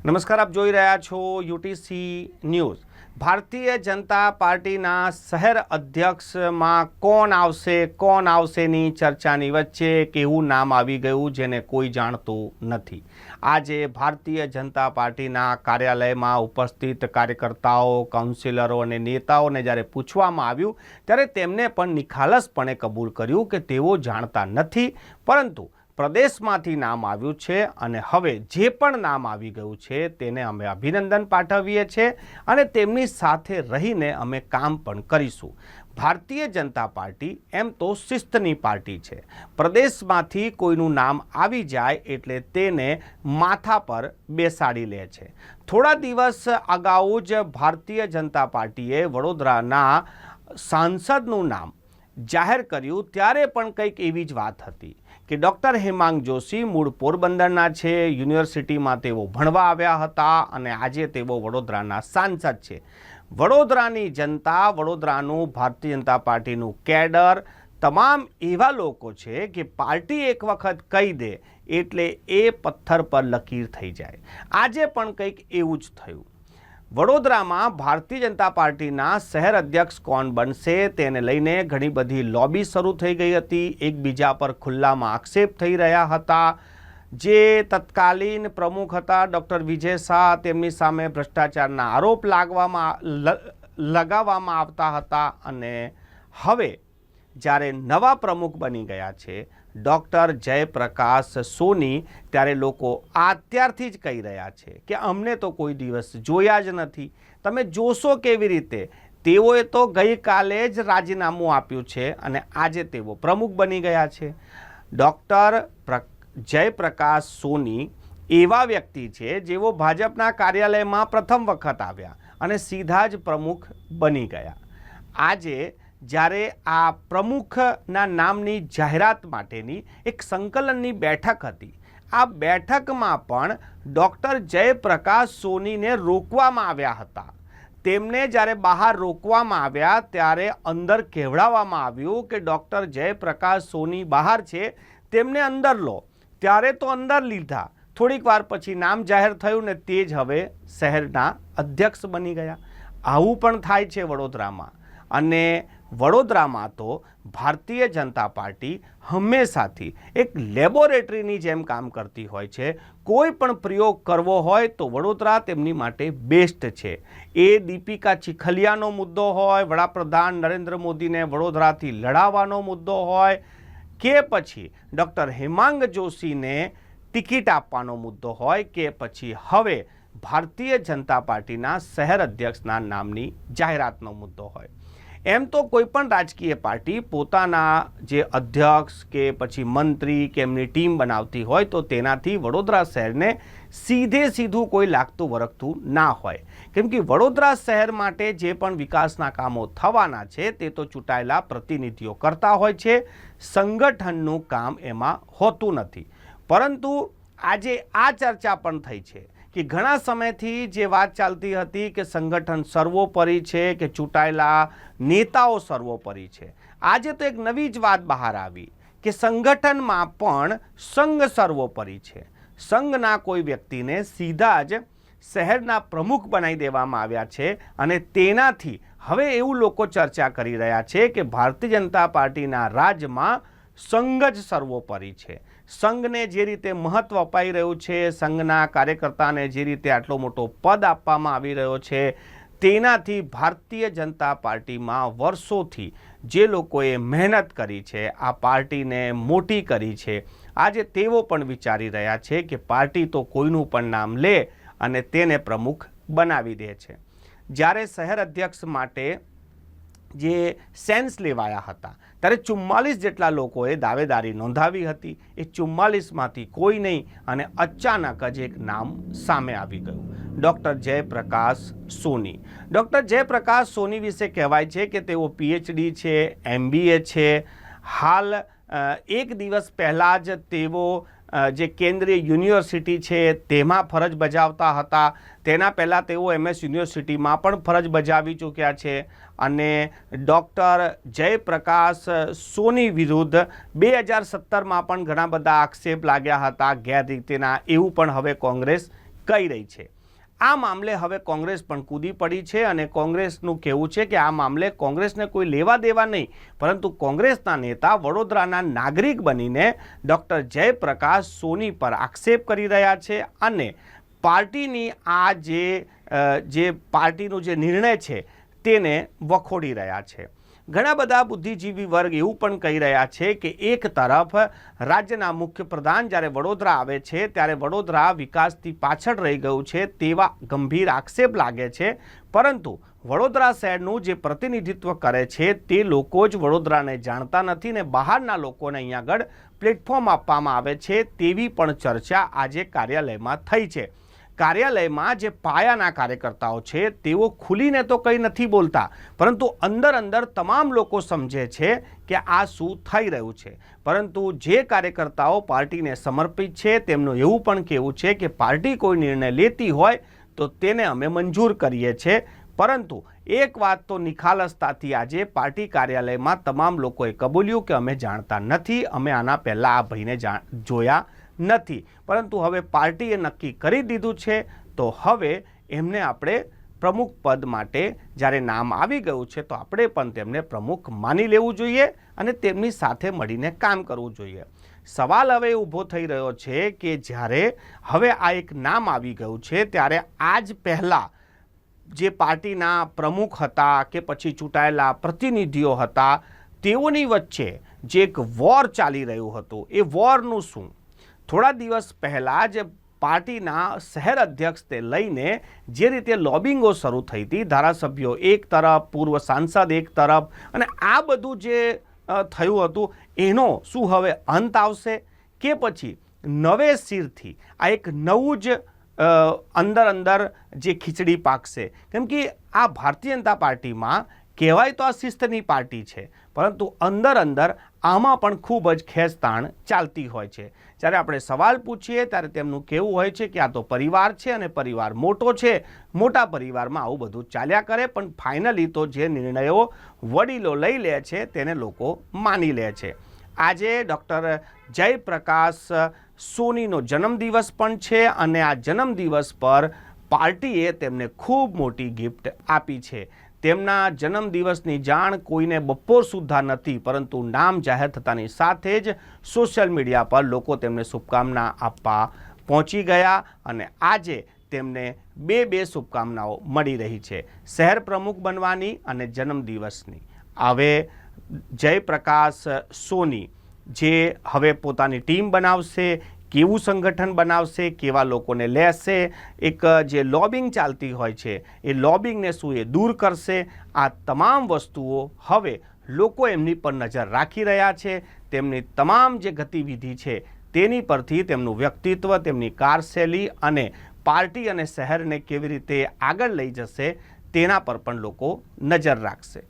નમસ્કાર, આપ જોઈ રહ્યા છો યુટીસી ન્યૂઝ। ભારતીય જનતા પાર્ટીના શહેર અધ્યક્ષમાં કોણ આવશેની ચર્ચાની વચ્ચે એક એવું નામ આવી ગયું જેને કોઈ જાણતું નથી। આજે ભારતીય જનતા પાર્ટીના કાર્યાલયમાં ઉપસ્થિત કાર્યકર્તાઓ, કાઉન્સિલરો અને નેતાઓને જ્યારે પૂછવામાં આવ્યું ત્યારે તેમને પણ નિખાલસપણે કબૂલ કર્યું કે તેઓ જાણતા નથી, પરંતુ પ્રદેશમાંથી નામ આવ્યું છે અને હવે જે પણ નામ આવી ગયું છે તેને અમે અભિનંદન પાઠવીએ છીએ અને તેમની સાથે રહીને અમે કામ પણ કરીશું। ભારતીય જનતા પાર્ટી એમ તો શિસ્તની પાર્ટી છે। પ્રદેશમાંથી કોઈનું નામ આવી જાય એટલે તેને માથા પર બેસાડી લે છે। થોડા દિવસ અગાઉ જ ભારતીય જનતા પાર્ટીએ વડોદરાના સાંસદનું નામ જાહેર કર્યું ત્યારે પણ કંઈક એવી જ વાત હતી કે ડૉક્ટર હેમાંગ જોશી મૂળ પોરબંદરના છે, યુનિવર્સિટીમાં તેઓ ભણવા આવ્યા હતા અને આજે તેઓ વડોદરાના સાંસદ છે। વડોદરાની જનતા, વડોદરાનું ભારતીય જનતા પાર્ટીનું કેડર, તમામ એવા લોકો છે કે પાર્ટી એક વખત કહી દે એટલે એ પથ્થર પર લકીર થઈ જાય। આજે પણ કંઈક એવું જ થયું। વડોદરામાં ભારતીય જનતા પાર્ટીના શહેર અધ્યક્ષ કોણ બનશે તેને લઈને ઘણી બધી લોબી શરૂ થઈ ગઈ હતી। એકબીજા પર ખુલ્લામાં આક્ષેપ થઈ રહ્યા હતા। જે તત્કાલીન પ્રમુખ હતા ડૉક્ટર વિજય શાહ, તેમની સામે ભ્રષ્ટાચારના આરોપ લગાવવામાં આવતા હતા અને હવે જ્યારે નવા પ્રમુખ બની ગયા છે ડૉક્ટર જયપ્રકાશ સોની, ત્યારે લોકો અત્યારથી જ કહી રહ્યા છે કે અમને તો કોઈ દિવસ જોયા જ નથી, તમે જોશો કેવી રીતે? તેઓએ તો ગઈકાલે જ રાજીનામું આપ્યું છે અને આજે તેઓ પ્રમુખ બની ગયા છે। ડૉક્ટર જયપ્રકાશ સોની એવા વ્યક્તિ છે જેઓ ભાજપના કાર્યાલયમાં પ્રથમ વખત આવ્યા અને સીધા જ પ્રમુખ બની ગયા। આજે જ્યારે આ પ્રમુખના નામની જાહેરાત માટેની એક સંકલનની બેઠક હતી, આ બેઠકમાં પણ ડૉક્ટર જયપ્રકાશ સોનીને રોકવામાં આવ્યા હતા। તેમને જ્યારે બહાર રોકવામાં આવ્યા ત્યારે અંદર કહેવડાવવામાં આવ્યું કે ડૉક્ટર જયપ્રકાશ સોની બહાર છે, તેમને અંદર લો। ત્યારે તો અંદર લીધા, થોડીક વાર પછી નામ જાહેર થયું ને તે જ હવે શહેરના અધ્યક્ષ બની ગયા। આવું પણ થાય છે વડોદરામાં। અને વડોદરામાં તો ભારતીય જનતા પાર્ટી હંમેશાથી એક લેબોરેટરીની જેમ કામ કરતી હોય છે। કોઈ પણ પ્રયોગ કરવો હોય તો વડોદરા તેમની માટે બેસ્ટ છે। એ દીપિકા ચીખલિયાનો મુદ્દો હોય, વડાપ્રધાન નરેન્દ્ર મોદીને વડોદરાથી લડાવવાનો મુદ્દો હોય કે પછી ડૉક્ટર હેમાંગ જોશીને ટિકિટ આપવાનો મુદ્દો હોય કે પછી હવે ભારતીય જનતા પાર્ટીના શહેર અધ્યક્ષના નામની જાહેરાતનો મુદ્દો હોય, એમ તો કોઈ પણ રાજકીય પાર્ટી પોતાના જે અધ્યક્ષ કે પછી મંત્રી કે એમની ટીમ બનાવતી હોય તો તેનાથી વડોદરા શહેરને સીધું કોઈ લાગતું વળગતું ના હોય, કેમ કે વડોદરા શહેર માટે જે પણ વિકાસના કામો થવાના છે તે તો ચૂંટાયેલા પ્રતિનિધિઓ કરતા હોય છે, સંગઠનનું કામ એમાં હોતું નથી। પરંતુ આજે આ ચર્ચા પણ થઈ છે કે ઘણા સમયથી જે વાત ચાલતી હતી કે સંગઠન સર્વોપરી છે કે ચૂંટાયેલા નેતાઓ સર્વોપરી છે, આજે તો એક નવી જ વાત બહાર આવી કે સંગઠનમાં પણ સંઘ સર્વોપરી છે। સંઘના કોઈ વ્યક્તિને સીધા જ શહેરના પ્રમુખ બનાવી દેવામાં આવ્યા છે અને તેનાથી હવે એવું લોકો ચર્ચા કરી રહ્યા છે કે ભારતીય જનતા પાર્ટીના રાજમાં સંઘ જ સર્વોપરી છે। સંઘને જે રીતે મહત્વ અપાઈ રહ્યું છે, સંઘના કાર્યકર્તાને જે રીતે આટલો મોટો પદ આપવામાં આવી રહ્યો છે, તેનાથી ભારતીય જનતા પાર્ટીમાં વર્ષોથી જે લોકોએ મહેનત કરી છે, આ પાર્ટીને મોટી કરી છે, આજે તેઓ પણ વિચારી રહ્યા છે કે પાર્ટી તો કોઈનું પણ નામ લે અને તેને પ્રમુખ બનાવી દે છે। જ્યારે શહેર અધ્યક્ષ માટે જે સેન્સ લેવાયા હતા ત્યારે 44 જેટલા લોકોએ દાવેદારી નોંધાવી હતી। એ 44માંથી કોઈ નહીં અને અચાનક જ એક નામ સામે આવી ગયું, ડૉક્ટર જયપ્રકાશ સોની। ડૉક્ટર જયપ્રકાશ સોની વિશે કહેવાય છે કે તેઓ PhD છે, MBA છે। હાલ એક દિવસ પહેલાં જ તેઓ જે કેન્દ્રીય યુનિવર્સિટી છે તેમાં ફરજ બજાવતા હતા, તેના પહેલાં તેઓ MS યુનિવર્સિટીમાં પણ ફરજ બજાવી ચૂક્યા છે અને ડૉક્ટર જયપ્રકાશ સોની વિરુદ્ધ 2017માં પણ ઘણા બધા આક્ષેપ લાગ્યા હતા ગેરરીતિના, એવું પણ હવે કોંગ્રેસ કહી રહી છે। આ મામલે હવે કોંગ્રેસ પણ કૂદી પડી છે અને કોંગ્રેસનું કહેવું છે કે આ મામલે કોંગ્રેસને કોઈ લેવા દેવા નહીં, પરંતુ કોંગ્રેસના નેતા વડોદરાના નાગરિક બનીને ડૉક્ટર જયપ્રકાશ સોની પર આક્ષેપ કરી રહ્યા છે અને પાર્ટીની આ જે પાર્ટીનો જે નિર્ણય છે તેને વખોડી રહ્યા છે। ઘણા બધા બુદ્ધિજીવી વર્ગ એવું પણ કહી રહ્યા છે કે એક તરફ રાજ્યના મુખ્યપ્રધાન જ્યારે વડોદરા આવે છે ત્યારે વડોદરા વિકાસથી પાછળ રહી ગયું છે તેવા ગંભીર આક્ષેપ લાગે છે, પરંતુ વડોદરા શહેરનું જે પ્રતિનિધિત્વ કરે છે તે લોકો જ વડોદરાને જાણતા નથી ને બહારના લોકોને અહીંયા આગળ પ્લેટફોર્મ આપવામાં આવે છે તેવી પણ ચર્ચા આજે કાર્યાલયમાં થઈ છે। કાર્યાલયમાં જે પાયાના કાર્યકર્તાઓ છે તેઓ ખુલીને તો કંઈ નથી બોલતા, પરંતુ અંદર તમામ લોકો સમજે છે કે આ શું થઈ રહ્યું છે। પરંતુ જે કાર્યકર્તાઓ પાર્ટીને સમર્પિત છે તેમનું એવું પણ કહેવું છે કે પાર્ટી કોઈ નિર્ણય લેતી હોય તો તેને અમે મંજૂર કરીએ છીએ, પરંતુ એક વાત તો નિખાલસતાથી આજે પાર્ટી કાર્યાલયમાં તમામ લોકોએ કબૂલ્યું કે અમે જાણતા નથી, અમે આના પહેલાં આ ભાઈને જોયા નથી, પરંતુ હવે પાર્ટીએ નક્કી કરી દીધું છે તો હવે એમને આપણે પ્રમુખ પદ માટે જ્યારે નામ આવી ગયું છે તો આપણે પણ તેમને પ્રમુખ માની લેવું જોઈએ અને તેમની સાથે મળીને કામ કરવું જોઈએ। સવાલ હવે ઊભો થઈ રહ્યો છે કે જ્યારે હવે આ એક નામ આવી ગયું છે ત્યારે આજ પહેલાં જે પાર્ટીના પ્રમુખ હતા કે પછી ચૂંટાયેલા પ્રતિનિધિઓ હતા તેઓની વચ્ચે જે એક વોર ચાલી રહ્યું હતું એ વોરનું શું? થોડા દિવસ પહેલાં જ પાર્ટીના શહેર અધ્યક્ષને લઈને જે રીતે લોબિંગો શરૂ થઈ હતી, ધારાસભ્યો એક તરફ, પૂર્વ સાંસદ એક તરફ, અને આ બધું જે થયું હતું એનો શું હવે અંત આવશે કે પછી નવેસરથી આ એક નવું જ અંદર જે ખીચડી પાકશે? કેમ કે આ ભારતીય જનતા પાર્ટીમાં કહેવાય તો આ શિસ્તની પાર્ટી છે, પરંતુ અંદર આમાં પણ ખૂબ જ ખેંચતાણ ચાલતી હોય છે। જ્યારે આપણે સવાલ પૂછીએ ત્યારે તેમનું કહેવું હોય છે કે આ તો પરિવાર છે અને પરિવાર મોટો છે, મોટા પરિવારમાં આવું બધું ચાલ્યા કરે, પણ ફાઇનલી તો જે નિર્ણયો વડીલો લઈ લે છે તેને લોકો માની લે છે। આજે ડૉક્ટર જયપ્રકાશ સોનીનો જન્મદિવસ પણ છે અને આ જન્મદિવસ પર પાર્ટીએ તેમને ખૂબ મોટી ગિફ્ટ આપી છે। તેમના જન્મદિવસની જાણ કોઈને બપોર સુદ્ધા નથી, પરંતુ નામ જાહેર થતાની સાથે જ સોશિયલ મીડિયા પર લોકો તેમને શુભકામના આપવા પહોંચી ગયા અને આજે તેમને બે શુભકામનાઓ મળી રહી છે, શહેર પ્રમુખ બનવાની અને જન્મદિવસની। હવે જયપ્રકાશ સોની જે હવે પોતાની ટીમ બનાવશે, કેવું સંગઠન બનાવશે, કેવા લોકોને લેશે, એક જે લોબિંગ ચાલતી હોય છે એ લોબિંગને શું એ દૂર કરશે, આ તમામ વસ્તુઓ હવે લોકો એમની પર નજર રાખી રહ્યા છે। તેમની તમામ જે ગતિવિધિ છે તેની પરથી તેમનું વ્યક્તિત્વ, તેમની કાર્યશૈલી અને પાર્ટી અને શહેરને કેવી રીતે આગળ લઈ જશે તેના પર પણ લોકો નજર રાખશે।